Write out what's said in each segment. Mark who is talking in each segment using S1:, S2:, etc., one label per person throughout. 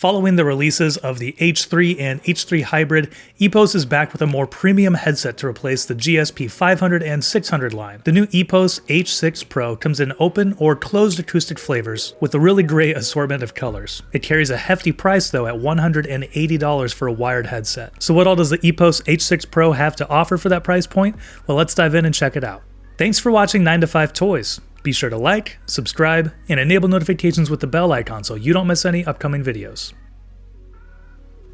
S1: Following the releases of the H3 and H3 Hybrid, EPOS is back with a more premium headset to replace the GSP 500 and 600 line. The new EPOS H6Pro comes in open or closed acoustic flavors with a really great assortment of colors. It carries a hefty price though at $180 for a wired headset. So what all does the EPOS H6Pro have to offer for that price point? Well, let's dive in and check it out. Thanks for watching 9 to 5 Toys. Be sure to like, subscribe, and enable notifications with the bell icon so you don't miss any upcoming videos.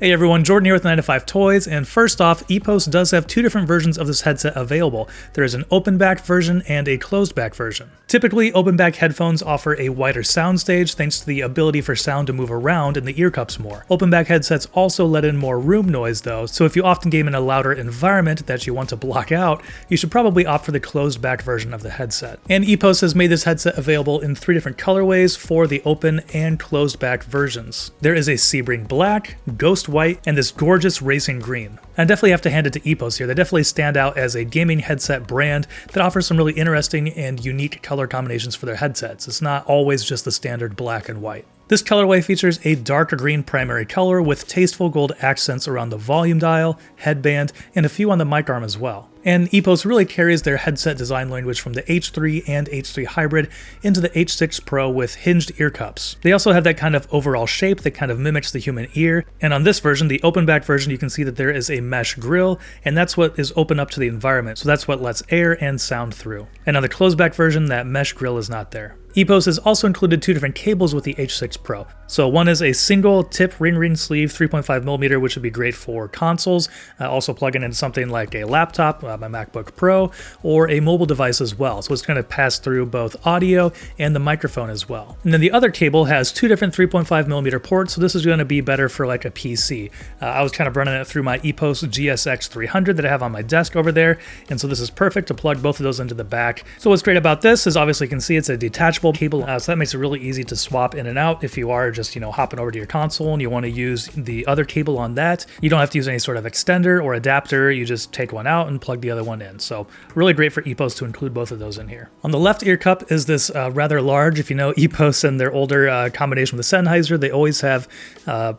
S1: Hey everyone, Jordan here with 9 to 5 Toys, and first off, EPOS does have two different versions of this headset available. There is an open back version and a closed back version. Typically, open back headphones offer a wider soundstage thanks to the ability for sound to move around in the ear cups more. Open back headsets also let in more room noise though, so if you often game in a louder environment that you want to block out, you should probably opt for the closed back version of the headset. And EPOS has made this headset available in 3 different colorways for the open and closed back versions. There is a Sebring Black, Ghost White, and this gorgeous racing green. I definitely have to hand it to EPOS here. They definitely stand out as a gaming headset brand that offers some really interesting and unique color combinations for their headsets. It's not always just the standard black and white. This colorway features a darker green primary color with tasteful gold accents around the volume dial, headband, and a few on the mic arm as well. And EPOS really carries their headset design language from the H3 and H3 Hybrid into the H6 Pro with hinged ear cups. They also have that kind of overall shape that kind of mimics the human ear, and on this version, the open back version, you can see that there is a mesh grille, and that's what is open up to the environment, so that's what lets air and sound through. And on the closed back version, that mesh grille is not there. EPOS has also included 2 different cables with the H6 Pro. So one is a single tip ring sleeve 3.5mm, which would be great for consoles, also plugging into something like a laptop, my MacBook Pro, or a mobile device as well. So it's going to pass through both audio and the microphone as well. And then the other cable has 2 different 3.5mm ports, so this is going to be better for like a PC. I was kind of running it through my EPOS GSX 300 that I have on my desk over there, and so this is perfect to plug both of those into the back. So what's great about this is obviously you can see it's a detachable cable, so that makes it really easy to swap in and out if you are just, hopping over to your console and you want to use the other cable on that. You don't have to use any sort of extender or adapter, you just take one out and plug the other one in. So really great for EPOS to include both of those in here. On the left ear cup is this rather large, if you know EPOS and their older combination with the Sennheiser, they always have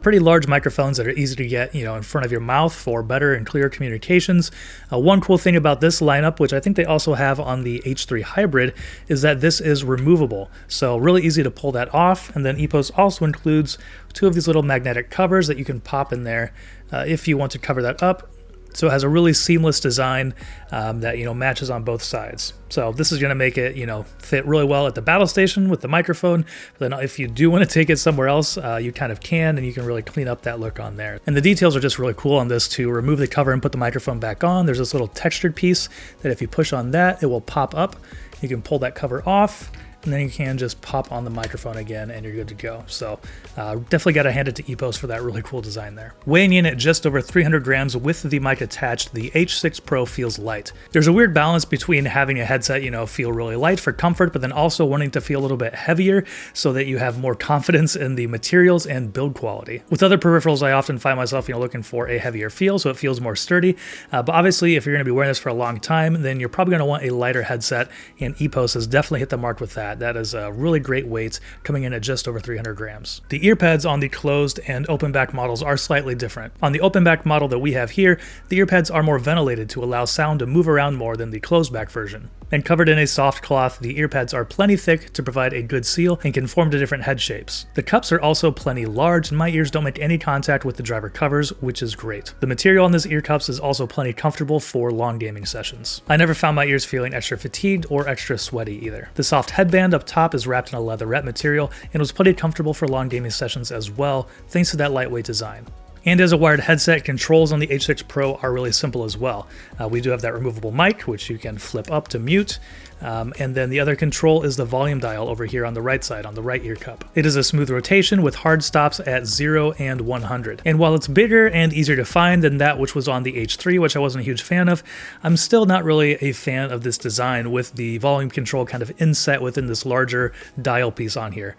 S1: pretty large microphones that are easy to get in front of your mouth for better and clearer communications. One cool thing about this lineup, which I think they also have on the H3 Hybrid, is that this is removable. So really easy to pull that off, and then EPOS also includes 2 of these little magnetic covers that you can pop in there if you want to cover that up. So it has a really seamless design that matches on both sides. So this is going to make it fit really well at the battle station with the microphone. But then if you do want to take it somewhere else, you kind of can, and you can really clean up that look on there. And the details are just really cool on this. To remove the cover and put the microphone back on, there's this little textured piece that if you push on that, it will pop up. You can pull that cover off, and then you can just pop on the microphone again and you're good to go. So definitely got to hand it to EPOS for that really cool design there. Weighing in at just over 300 grams with the mic attached, the H6 Pro feels light. There's a weird balance between having a headset, feel really light for comfort, but then also wanting to feel a little bit heavier so that you have more confidence in the materials and build quality. With other peripherals, I often find myself looking for a heavier feel so it feels more sturdy. But obviously, if you're going to be wearing this for a long time, then you're probably going to want a lighter headset, and EPOS has definitely hit the mark with that. That is a really great weight, coming in at just over 300 grams. The ear pads on the closed and open back models are slightly different. On the open back model that we have here, the ear pads are more ventilated to allow sound to move around more than the closed back version. And covered in a soft cloth, the ear pads are plenty thick to provide a good seal and can form to different head shapes. The cups are also plenty large, and my ears don't make any contact with the driver covers, which is great. The material on these ear cups is also plenty comfortable for long gaming sessions. I never found my ears feeling extra fatigued or extra sweaty either. The soft headband up top is wrapped in a leatherette material and was plenty comfortable for long gaming sessions as well, thanks to that lightweight design. And as a wired headset, controls on the H6 Pro are really simple as well. We do have that removable mic, which you can flip up to mute. And then the other control is the volume dial over here on the right side, on the right ear cup. It is a smooth rotation with hard stops at 0 and 100. And while it's bigger and easier to find than that which was on the H3, which I wasn't a huge fan of, I'm still not really a fan of this design with the volume control kind of inset within this larger dial piece on here.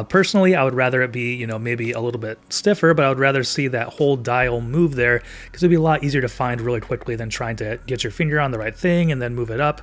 S1: Personally, I would rather it be, maybe a little bit stiffer, but I would rather see that whole dial move there, because it'd be a lot easier to find really quickly than trying to get your finger on the right thing and then move it up.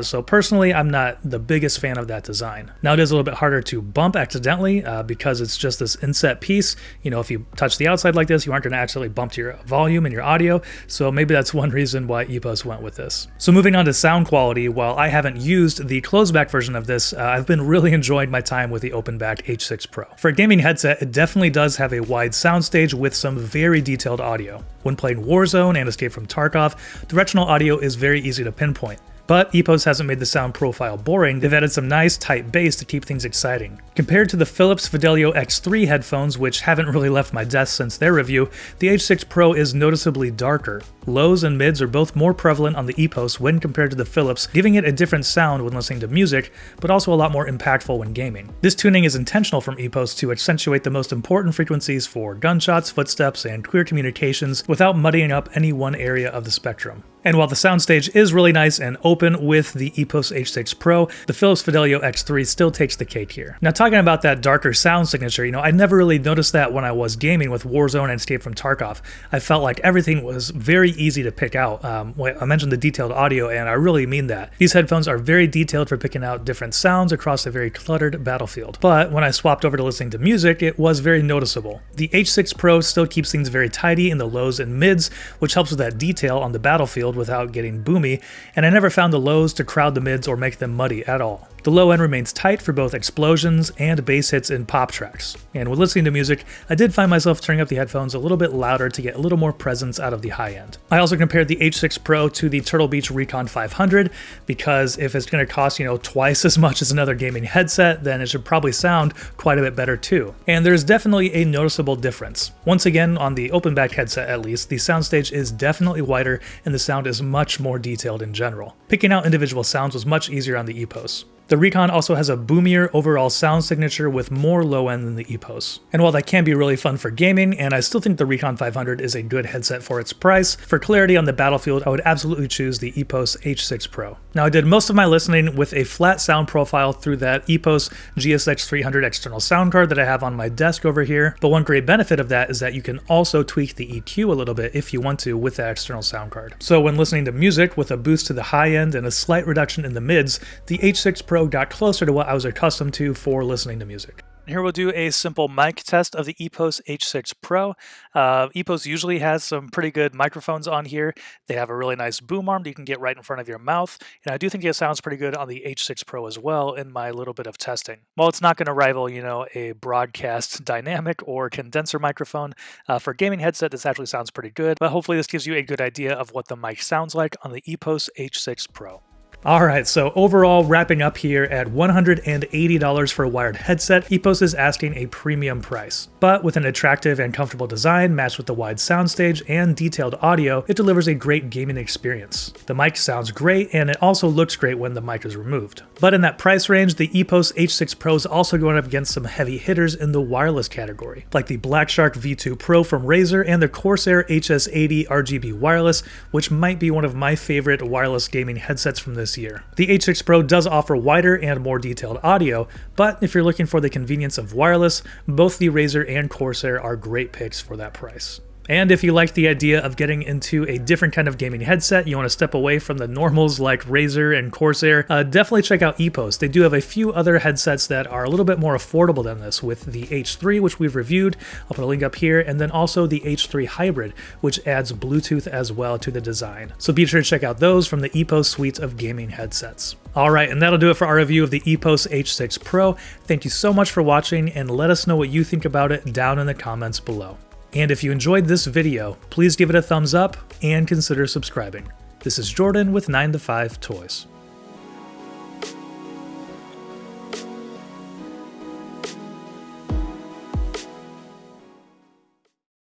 S1: So personally, Personally, I'm not the biggest fan of that design. Now it is a little bit harder to bump accidentally because it's just this inset piece. You know, if you touch the outside like this, you aren't going to accidentally bump to your volume and your audio, so maybe that's one reason why EPOS went with this. So moving on to sound quality, while I haven't used the closed back version of this, I've been really enjoying my time with the open back H6 Pro. For a gaming headset, it definitely does have a wide soundstage with some very detailed audio. When playing Warzone and Escape from Tarkov, directional audio is very easy to pinpoint. But EPOS hasn't made the sound profile boring. They've added some nice tight bass to keep things exciting. Compared to the Philips Fidelio X3 headphones, which haven't really left my desk since their review, the H6 Pro is noticeably darker. Lows and mids are both more prevalent on the EPOS when compared to the Philips, giving it a different sound when listening to music, but also a lot more impactful when gaming. This tuning is intentional from EPOS to accentuate the most important frequencies for gunshots, footsteps, and clear communications without muddying up any one area of the spectrum. And while the soundstage is really nice and open with the EPOS H6 Pro, the Philips Fidelio X3 still takes the cake here. Now talking about that darker sound signature, I never really noticed that when I was gaming with Warzone and Escape from Tarkov. I felt like everything was very easy to pick out. I mentioned the detailed audio, and I really mean that. These headphones are very detailed for picking out different sounds across a very cluttered battlefield. But when I swapped over to listening to music, it was very noticeable. The H6 Pro still keeps things very tidy in the lows and mids, which helps with that detail on the battlefield without getting boomy, and I never found the lows to crowd the mids or make them muddy at all. The low end remains tight for both explosions and bass hits in pop tracks. And when listening to music, I did find myself turning up the headphones a little bit louder to get a little more presence out of the high end. I also compared the H6 Pro to the Turtle Beach Recon 500 because if it's going to cost, twice as much as another gaming headset, then it should probably sound quite a bit better too. And there's definitely a noticeable difference. Once again, on the open back headset at least, the soundstage is definitely wider and the sound is much more detailed in general. Picking out individual sounds was much easier on the EPOS. The Recon also has a boomier overall sound signature with more low end than the EPOS. And while that can be really fun for gaming, and I still think the Recon 500 is a good headset for its price, for clarity on the battlefield, I would absolutely choose the EPOS H6 Pro. Now I did most of my listening with a flat sound profile through that EPOS GSX 300 external sound card that I have on my desk over here, but one great benefit of that is that you can also tweak the EQ a little bit if you want to with that external sound card. So when listening to music with a boost to the high end and a slight reduction in the mids, the H6 Pro got closer to what I was accustomed to for listening to music. Here we'll do a simple mic test of the EPOS H6 Pro. EPOS usually has some pretty good microphones on here. They have a really nice boom arm that you can get right in front of your mouth, and I do think it sounds pretty good on the H6 Pro as well in my little bit of testing. While it's not going to rival, a broadcast dynamic or condenser microphone, for a gaming headset this actually sounds pretty good, but hopefully this gives you a good idea of what the mic sounds like on the EPOS H6 Pro. Alright, so overall wrapping up here at $180 for a wired headset, EPOS is asking a premium price. But with an attractive and comfortable design matched with the wide soundstage and detailed audio, it delivers a great gaming experience. The mic sounds great, and it also looks great when the mic is removed. But in that price range, the EPOS H6 Pro is also going up against some heavy hitters in the wireless category, like the Black Shark V2 Pro from Razer and the Corsair HS80 RGB wireless, which might be one of my favorite wireless gaming headsets from this year. The H6 Pro does offer wider and more detailed audio, but if you're looking for the convenience of wireless, both the Razer and Corsair are great picks for that price. And if you like the idea of getting into a different kind of gaming headset, you want to step away from the normals like Razer and Corsair, definitely check out EPOS. They do have a few other headsets that are a little bit more affordable than this, with the H3, which we've reviewed. I'll put a link up here, and then also the H3 Hybrid, which adds Bluetooth as well to the design. So be sure to check out those from the EPOS suite of gaming headsets. Alright, and that'll do it for our review of the EPOS H6 Pro. Thank you so much for watching, and let us know what you think about it down in the comments below. And if you enjoyed this video, please give it a thumbs up and consider subscribing. This is Jordan with 9to5 Toys.